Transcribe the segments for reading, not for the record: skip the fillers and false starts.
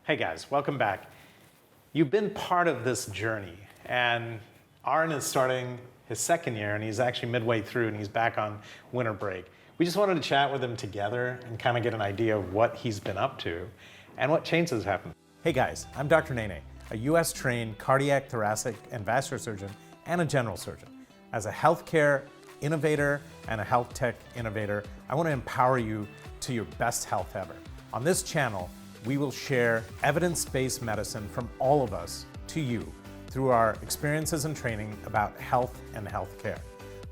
Hey guys, welcome back. You've been part of this journey, and Arin is starting his second year, and he's actually midway through, and he's back on winter break. We just wanted to chat with him together and kind of get an idea of what he's been up to and what changes happened. Hey guys, I'm Dr. Nene, a US-trained cardiac, thoracic, and vascular surgeon and a general surgeon. As a healthcare innovator and a health tech innovator, I want to empower you to your best health ever. On this channel, we will share evidence-based medicine from all of us to you through our experiences and training about health and healthcare.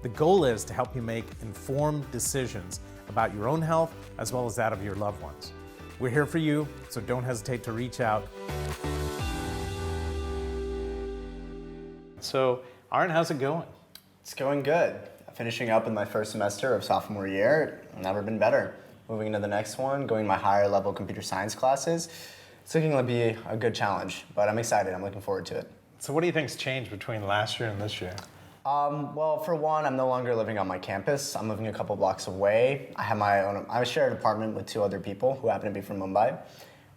The goal is to help you make informed decisions about your own health as well as that of your loved ones. We're here for you, so don't hesitate to reach out. So, Arin, how's it going? It's going good. Finishing up in my first semester of sophomore year, never been better. Moving into the next one, going my higher level computer science classes. It's looking to be a good challenge, but I'm excited. I'm looking forward to it. So what do you think's changed between last year and this year? Well, for one, I'm no longer living on my campus. I'm living a couple blocks away. I share an apartment with two other people who happen to be from Mumbai.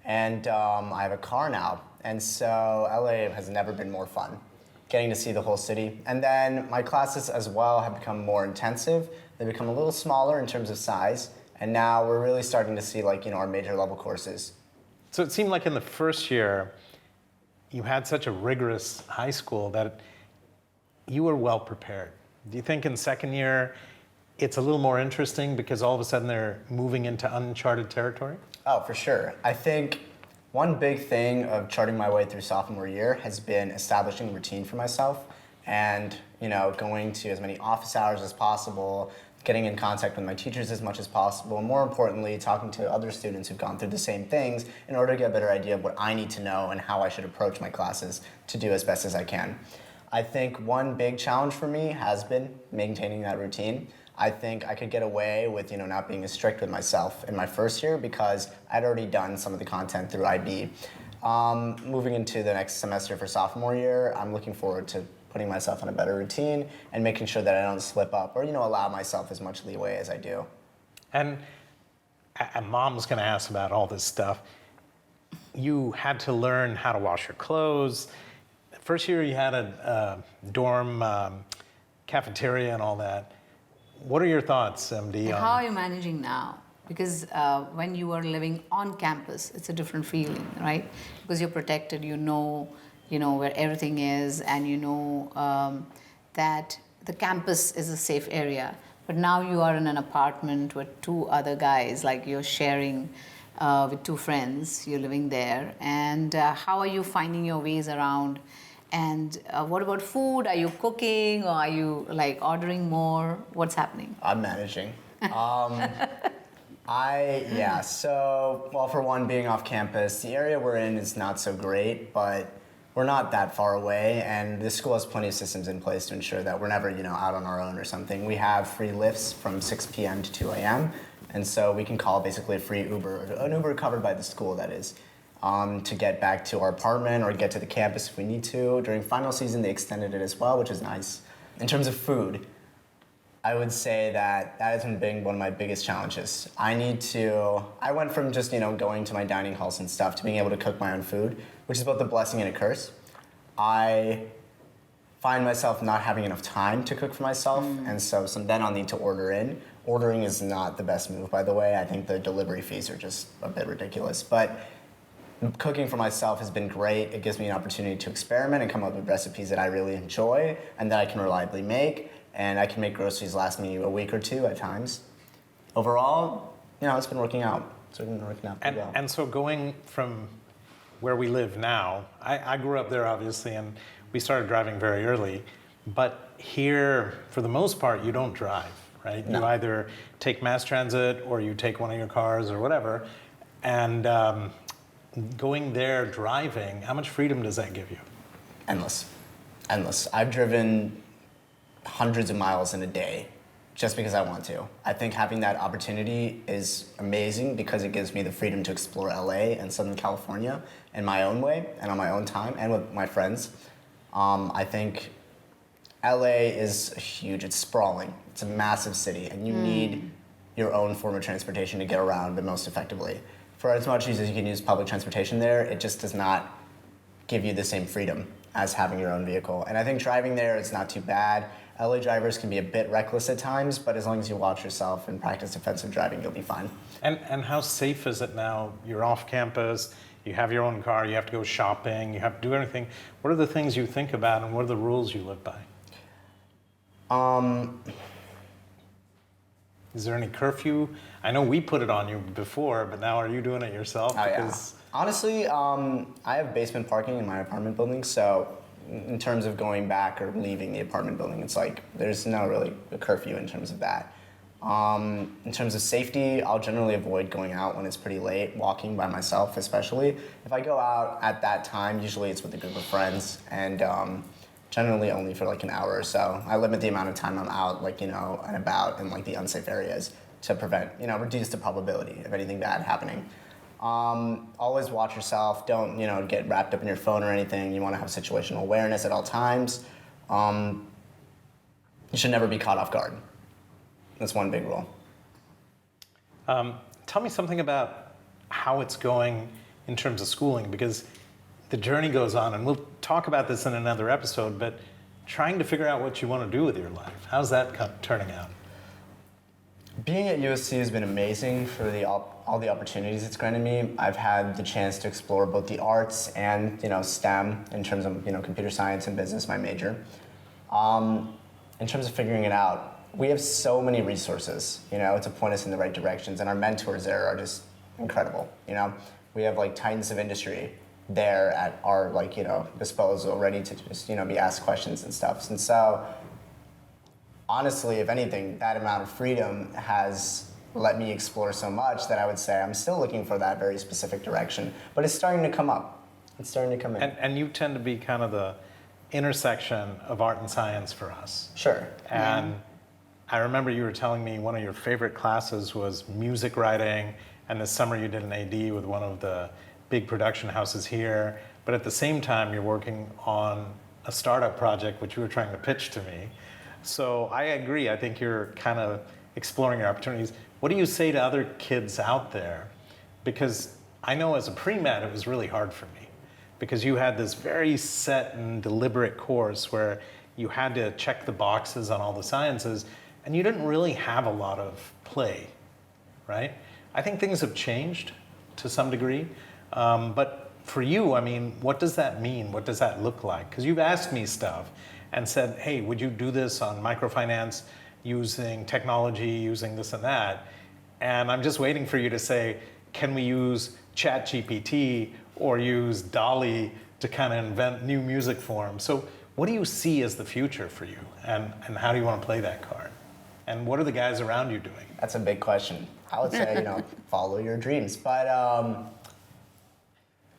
And I have a car now. And so LA has never been more fun. Getting to see the whole city. And then my classes as well have become more intensive. They've become a little smaller in terms of size. And now we're really starting to see our major level courses. So it seemed like in the first year, you had such a rigorous high school that you were well prepared. Do you think in second year, it's a little more interesting because all of a sudden they're moving into uncharted territory? Oh, for sure. I think one big thing of charting my way through sophomore year has been establishing a routine for myself and, going to as many office hours as possible, getting in contact with my teachers as much as possible, and more importantly, talking to other students who've gone through the same things in order to get a better idea of what I need to know and how I should approach my classes to do as best as I can. I think one big challenge for me has been maintaining that routine. I think I could get away with not being as strict with myself in my first year because I'd already done some of the content through IB. Moving into the next semester for sophomore year, I'm looking forward to putting myself on a better routine and making sure that I don't slip up or allow myself as much leeway as I do. And Mom's going to ask about all this stuff. You had to learn how to wash your clothes. First year you had a dorm cafeteria and all that. What are your thoughts, MD? How are you managing now? Because when you are living on campus, it's a different feeling, right? Because you're protected, you know where everything is, and that the campus is a safe area. But now you are in an apartment with two other guys, like you're sharing with two friends, you're living there. And how are you finding your ways around? And what about food? Are you cooking, or are you ordering more? What's happening? I'm managing. For one, being off campus, the area we're in is not so great, but we're not that far away, and the school has plenty of systems in place to ensure that we're never, out on our own or something. We have free lifts from 6 p.m. to 2 a.m., and so we can call basically a free Uber, an Uber covered by the school, that is, to get back to our apartment or get to the campus if we need to. During final season, they extended it as well, which is nice. In terms of food, I would say that has been one of my biggest challenges. I went from just, going to my dining halls and stuff to being able to cook my own food, which is both a blessing and a curse. I find myself not having enough time to cook for myself, and so then I'll need to order in. Ordering is not the best move, by the way. I think the delivery fees are just a bit ridiculous, but cooking for myself has been great. It gives me an opportunity to experiment and come up with recipes that I really enjoy and that I can reliably make. And I can make groceries last me a week or two at times. Overall, it's been working out. Pretty well. And so going from where we live now, I grew up there obviously, and we started driving very early. But here, for the most part, you don't drive, right? No. You either take mass transit or you take one of your cars or whatever. And going there driving, how much freedom does that give you? Endless. I've driven hundreds of miles in a day just because I want to. I think having that opportunity is amazing because it gives me the freedom to explore LA and Southern California in my own way and on my own time and with my friends. I think LA is huge, it's sprawling, it's a massive city, and you need your own form of transportation to get around the most effectively. for as much as you can use public transportation there, it just does not give you the same freedom as having your own vehicle. And I think driving there is not too bad. LA drivers can be a bit reckless at times, but as long as you watch yourself and practice defensive driving, you'll be fine. And how safe is it now? You're off campus, you have your own car, you have to go shopping, you have to do anything. What are the things you think about and what are the rules you live by? Is there any curfew? I know we put it on you before, but now are you doing it yourself? Oh, yeah. Honestly, I have basement parking in my apartment building, so in terms of going back or leaving the apartment building, it's like there's no really a curfew in terms of that. In terms of safety, I'll generally avoid going out when it's pretty late, walking by myself especially. If I go out at that time, usually it's with a group of friends, and generally only for like an hour or so. I limit the amount of time I'm out, like, and about in like the unsafe areas to prevent, reduce the probability of anything bad happening. Always watch yourself. Don't, get wrapped up in your phone or anything. You want to have situational awareness at all times. You should never be caught off guard. That's one big rule. Tell me something about how it's going in terms of schooling, because the journey goes on, and we'll talk about this in another episode, but trying to figure out what you want to do with your life. How's that turning out? Being at USC has been amazing for all the opportunities it's granted me. I've had the chance to explore both the arts and STEM in terms of computer science and business, my major. In terms of figuring it out, we have so many resources, to point us in the right directions, and our mentors there are just incredible. We have like titans of industry there at our disposal, ready to just be asked questions and stuff. And so, honestly, if anything, that amount of freedom has let me explore so much that I would say I'm still looking for that very specific direction. But it's starting to come up. It's starting to come in. And you tend to be kind of the intersection of art and science for us. Sure. And I remember you were telling me one of your favorite classes was music writing, and this summer you did an AD with one of the big production houses here. But at the same time, you're working on a startup project which you were trying to pitch to me. So I agree. I think you're kind of exploring your opportunities. What do you say to other kids out there? Because I know as a pre-med, it was really hard for me, because you had this very set and deliberate course where you had to check the boxes on all the sciences, and you didn't really have a lot of play, right? I think things have changed to some degree, but for you, what does that mean? What does that look like? Because you've asked me stuff and said, hey, would you do this on microfinance using technology, using this and that? And I'm just waiting for you to say, can we use ChatGPT or use DALL-E to kind of invent new music forms? So what do you see as the future for you? And how do you want to play that card? And what are the guys around you doing? That's a big question. I would say, follow your dreams. But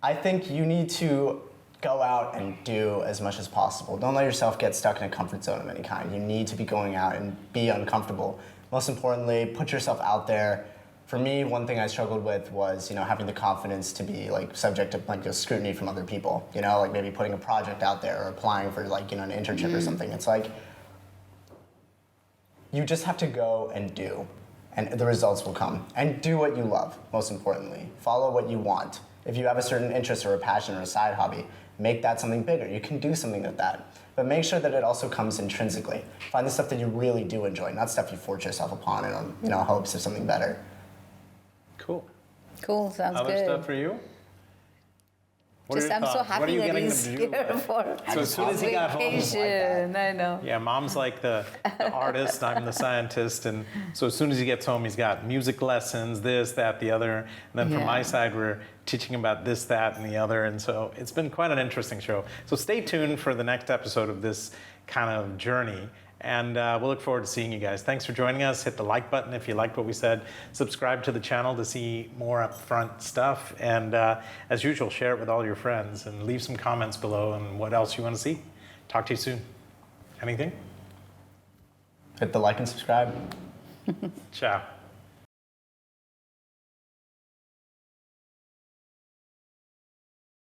I think you need to go out and do as much as possible. Don't let yourself get stuck in a comfort zone of any kind. You need to be going out and be uncomfortable. Most importantly, put yourself out there. For me, one thing I struggled with was, having the confidence to be subject to scrutiny from other people. Maybe putting a project out there or applying for an internship or something. It's you just have to go and do, and the results will come. And do what you love, most importantly. Follow what you want. If you have a certain interest or a passion or a side hobby, make that something bigger. You can do something with that. But make sure that it also comes intrinsically. Find the stuff that you really do enjoy, not stuff you force yourself upon in hopes of something better. Cool. Cool, sounds Other good. stuff for you? What are Just your I'm so thoughts? What are happy you that getting he's to do? here for So as soon as he got home, vacation. I know. yeah, mom's like the artist, I'm the scientist, and so as soon as he gets home, he's got music lessons, this, that, the other, and then from my side, we're teaching about this, that, and the other, and so it's been quite an interesting show. So stay tuned for the next episode of this kind of journey, and we'll look forward to seeing you guys. Thanks for joining us. Hit the like button if you liked what we said. Subscribe to the channel to see more upfront stuff, and as usual, share it with all your friends, and leave some comments below on what else you want to see. Talk to you soon. Anything? Hit the like and subscribe. Ciao.